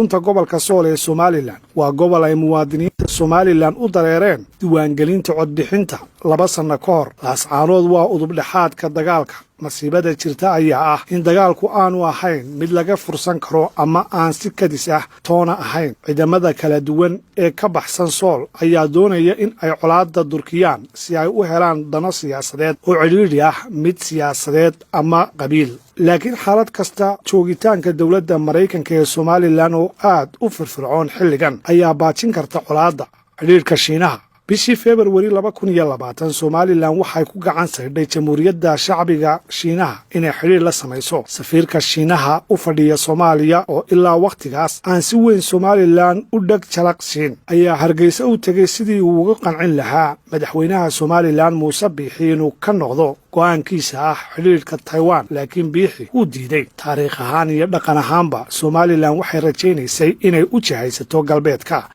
runta gobolka Sool ee Somaliland waa gobol ay muwaadiniinta Somaliland u dareereen diiwaangelinta codbixinta 2 sano ka hor. Laascaanood waa udub dhexaadka dagaalka. Masiibada jirta ayaa ah in dagaalku aanu ahayn mid laga fursan karo ama aan si kadis ah toona ahayn. Ciidamada kala duwan ee ka baxsan Sool ayaa doonaya in ay colaadda durkiyaan si ay u helaan dano siyaasadeed oo ciriiri ah, mid siyaasadeed ama qabiil. laakiin xaalad kasta joogitaanka dawladda Mareykanka ee Somaliland oo aad u firfircoon xilligan ayaa baajin karta colaadda. Xiriirka Shiinaha bishii February 2020 Somaliland waxay ku gacan saartay Jamhuuriyadda Shacbiga Shiinaha inay xiriir la samayso safiirka Shiinaha u fadhiya Soomaaliya oo ilaa waqtigaas aan si weyn Somaliland u dhag jalaqsiin ayaa Hargeysa u tagay sidii uu uga qancin lahaa madaxweynaha Somaliland Muuse Biixi inuu ka noqdo go'aankiisa ah xiriirka Taiwan, laakiin Biixi uu diiday. Taariikh ahaan iyo dhaqan ahaanba Somaliland waxay rajaynaysay inay u jihaysato galbeedka.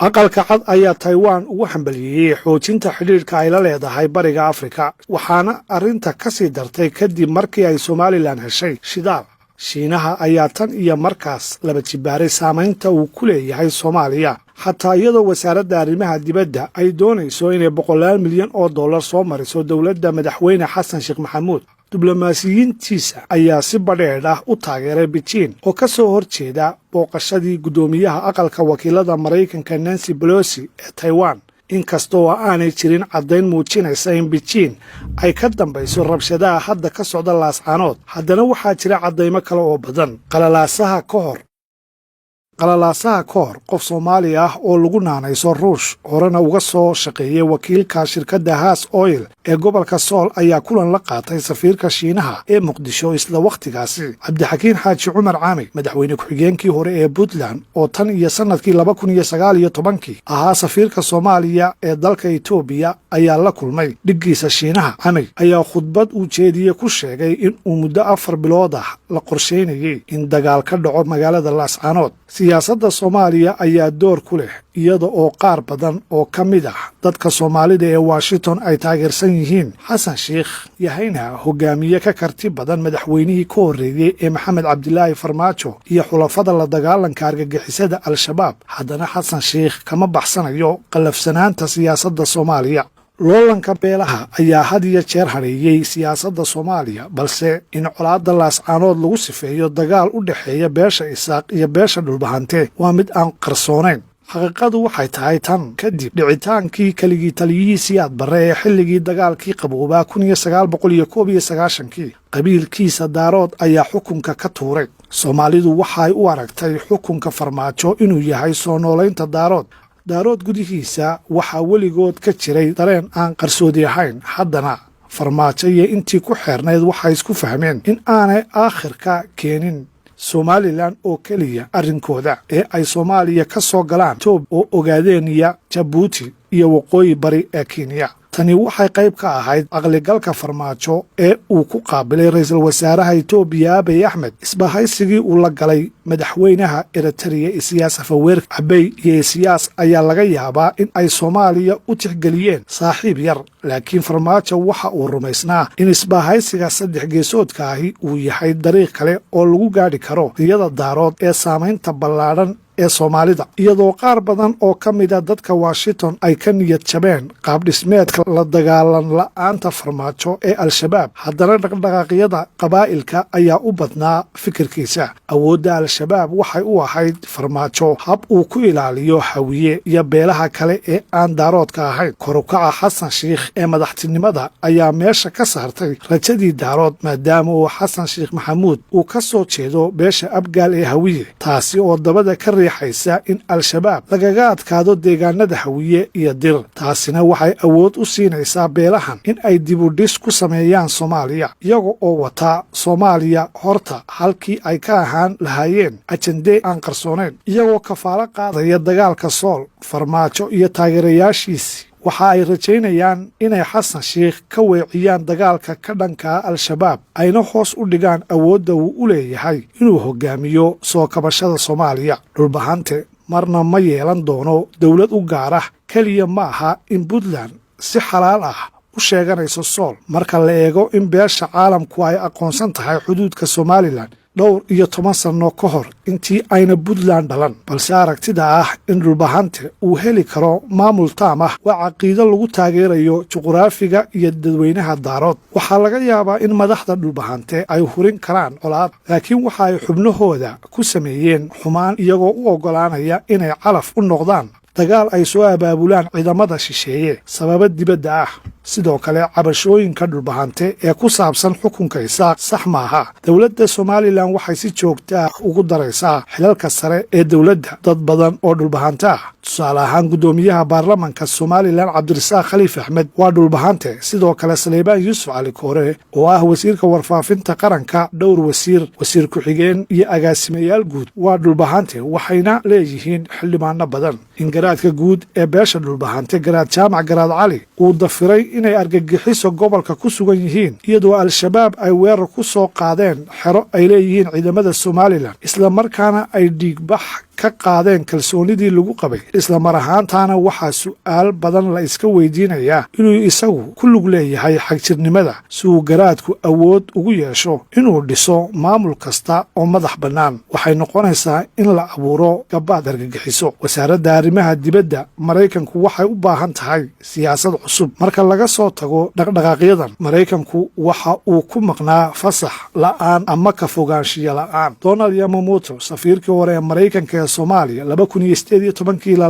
aqalka cad ayaa Taiwan ugu hambalyeeyay xoojinta xiriirka ay la leedahay bariga Afrika, waxaana arrinta ka sii dartay kadib markii ay Somaliland heshay shidaal. Shiinaha ayaa tan iyo markaas laba jibaaray saamaynta uu ku leeyahay Soomaaliya, xataa iyadoo wasaaradda arrimaha dibadda ay doonayso inay $100 milyan soo mariso dowladda madaxweyne Xasan Sheekh Maxamuud. diblomaasiyiintiisa ayaa si badheedh ah u taageeray Beijing oo ka soo horjeeda booqashadii guddoomiyaha aqalka wakiilada Mareykanka Nancy Pelosi ee Taiwan. inkastoo aanay jirin caddayn muujinaysa in Beijing ay ka dambayso rabshadaha hadda ka socda Laascaanood, haddana waxaa jira caddaymo kale oo badan. qalalaasaha ka hor qof Soomaali ah oo lagu naanayso Ruush horena uga soo shaqeeyay wakiilka shirkadda Haas Oil ee gobolka Sool ayaa kulan la qaatay safiirka Shiinaha ee Muqdisho isla waqtigaasi. Cabdixakiin Xaaji Cumar Caami, madaxweyne ku-xigeenkii hore ee Puntland oo tan iyo sanadkii 2019 ahaa safiirka Soomaaliya ee dalka Itoobiya, ayaa la kulmay dhiggiisa Shiinaha. Caami ayaa khudbad uu jeediyey ku sheegay in uu muddo 4 bilood ah la qorsheynayay in dagaal ka dhaco magaalada Laascaanood. siyaasadda Soomaaliya ayaa door ku leh, iyada oo qaar badan oo ka mid ah dadka Soomaalida ee Washington ay taageersan yihiin Xasan Sheekh yahayna hogaamiye ka karti badan madaxweynihii ka horreeyay ee Maxamed Cabdilaahi Farmaajo iyo xulafada la dagaalanka argagixisada Al-Shabaab. Haddana Xasan Sheekh kama baxsanayo qalafsanaanta siyaasadda Soomaaliya. loolanka beelaha ayaa had iyo jeer hareeyay siyaasadda Soomaaliya, balse in colaadda Laascaanood lagu sifeeyo dagaal u dhexeeya beesha Isaaq iyo beesha Dhulbahante waa mid aan qarsoonayn. xaqiiqadu waxay tahay tan kadib dhicitaankii kaligii taliyihii Siyaad Barre ee xilligii dagaalkii qaboobaa 1991 qabiilkiisa Daarood ayaa xukunka ka tuuray. Soomaalidu waxay u aragtay xukunka Farmaajo inuu yahay soo noolaynta Daarood gudihiisa waxaa weligood ka jiray dareen aan qarsoodi ahayn. haddana Farmaajo iyo intii ku xeernayd waxay isku fahmeen in aanay aakhirka keenin Somaliland oo keliya arrinkooda ee ay Soomaaliya ka soo galaan Toob oo ogaadeenaya Jabuuti iyo waqooyi bari ee Kenya. tani waxay qayb ka ahayd aqligalka Farmaajo ee uu ku qaabilay ra'iisul wasaaraha Itoobiya Abiy Ahmed isbahaysigii uu la galay madaxweynaha Eritrea Isaias Afwerki. Abiy iyo Isaias ayaa laga yaabaa in ay Soomaaliya u tixgeliyeen saaxiib yar, laakiin Farmaajo waxa uu rumaysnaa in isbahaysiga saddex geesoodka ahi uu yahay dariiq kale oo lagu gaadhi karo riyada Daarood ee saamaynta ballaadhan ee Soomaalida. iyadoo qaar badan oo ka mid ah dadka Washington ay ka niyad jabeen qaab dhismeedka la dagaalan la'aanta Farmaajo ee Al-Shabaab, haddana dhaqdhaqaaqyada qabaa'ilka ayaa u badnaa fikirkiisa. awoodda Al-Shabaab waxay u ahayd Farmaajo hab uu ku ilaaliyo hawiye iyo beelaha kale ee aan Daaroodka ahayn. kor u kaca Xasan Sheekh ee madaxtinimada ayaa meesha ka saartay rajadii Daarood, maadaama uu Xasan Sheekh Maxamuud uu ka soo jeedo beesha Abgaal ee hawiye, taasi oo dabada ka riixaysa in Al-Shabaab lagaga adkaado deegaanada hawiye iyo dir. taasina waxay awood u siinaysaa beelahan in ay dib u dhis ku sameeyaan Soomaaliya, iyaga oo wata Soomaaliya horta halkii ay ka ahaan lahaayeen ajende aan qarsoonayn. iyagoo kafaalo qaadaya dagaalka Sool, Farmaajo iyo taageerayaashiisi waxa ay rajaynayaan inay Xasan Sheekh ka weeciyaan dagaalka ka dhanka Al-Shabaab, ayna hoos u dhigaan awoodda uu u leeyahay inuu hogaamiyo soo kabashada Soomaaliya. Dhulbahante marna ma yeelan doono dowlad u gaar ah. keliya ma aha in Puntland si xalaal ah u sheeganayso Sool marka la eego in beesha caalamku ay aqoonsan tahay xuduudka Somaliland. dhowr iyo 10 sano ka hor intii ayna Puntland dhalan balse aragtida ah in dhulbahante uu heli karo maamul taam ah waa caqiido lagu taageerayo juqraafiga iyo dadweynaha daarood waxaa laga yaabaa in madaxda dhulbahante ay hurin karaan colaad laakiin waxa ay xubnahooda ku sameeyeen xumaan iyagoo u ogolaanaya inay calaf u noqdaan dagaal ay soo abaabulaan ciidamada shisheeye sababa dibadda ah sidoo kale cabashooyinka dhulbahante ee ku saabsan xukunka isaaq sax maaha dowladda Somaliland waxay si joogto ah ugu daraysaa xilalka sare ee dowladda dad badan oo dhulbahante ah tusaale ahaan gudoomiyaha baarlamaanka Somaliland Cabdirasaaq Khaliif Axmed waa dhulbahante sidoo kale Saleebaan Yuusuf Cali Koore oo ah wasiirka warfaafinta qaranka dhowr wasiir ku-xigeen iyo agaasimayaal guud waa dhulbahante waxayna leeyihiin xildhibaano badan garaadka guud ee beesha dhulbahante garaad jaamac garaad cali uu dafiray inay argagixiso gobolka ku sugan yihiin iyadoo al-shabaab ay weerar ku soo qaadeen xero ay leeyihiin ciidamada Somaliland isla markaana ay dhiigbax ka qaadeen kalsoonidii lagu qabay isla mar ahaantaana waxaa su'aal badan la iska weydiinayaa inuu isagu ku lug leeyahay xagjirnimada si uu garaadku awood ugu yeesho inuu dhiso maamul kasta oo madax bannaan waxay noqonaysaa in la abuuro gabaad argagixiso wasaaradda arrimaha dibadda Maraykanku waxay u baahan tahay siyaasad cusub marka laga soo tago dhaqdhaqaaqyadan Maraykanku waxa uu ku maqnaa fasax la'aan ama ka fogaanshiyo la'aan Donald Yamamoto safiirkii hore ee Maraykanka Soomaaliya 2018 ilaa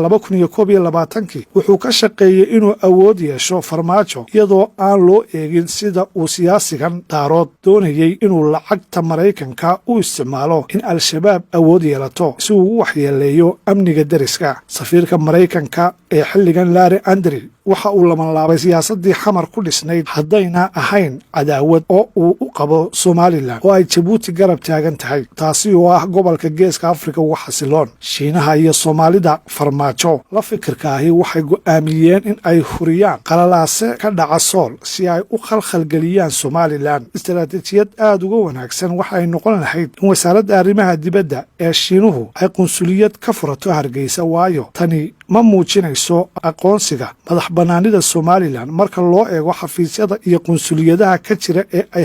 2021 wuxuu ka shaqeeyay inuu awood yeesho farmaajo iyadoo aan loo eegin sida uu siyaasigan daarood doonayay inuu lacagta Maraykanka u isticmaalo in al-shabaab awood yeelato si uu u waxyeeleeyo amniga dariska safiirka Maraykanka ee xilligan Larry Andrew waxa uu labanlaabay siyaasadii xamar ku dhisnayd haddayna ahayn cadaawad oo uu u qabo Somaliland oo ay Djibouti garab taagan tahay taasi oo ah gobolka geeska Afrika ugu xasiloon Shiinaha iyo Soomaalida farmaajo la fikirka ahi waxay go'aamiyeen in ay huriyaan qalalaase ka dhaca Sool si ay u khalkhalgeliyaan Somaliland istaraatiijiyad aad uga wanaagsan waxay noqon lahayd in wasaaradda arrimaha dibadda ee Shiinuhu ay qunsuliyad ka furato Hargeysa waayo tani ma muujinayso aqoonsiga madax bannaanida Somaliland marka loo eego xafiisyada iyo qunsuliyadaha ka jira ee ay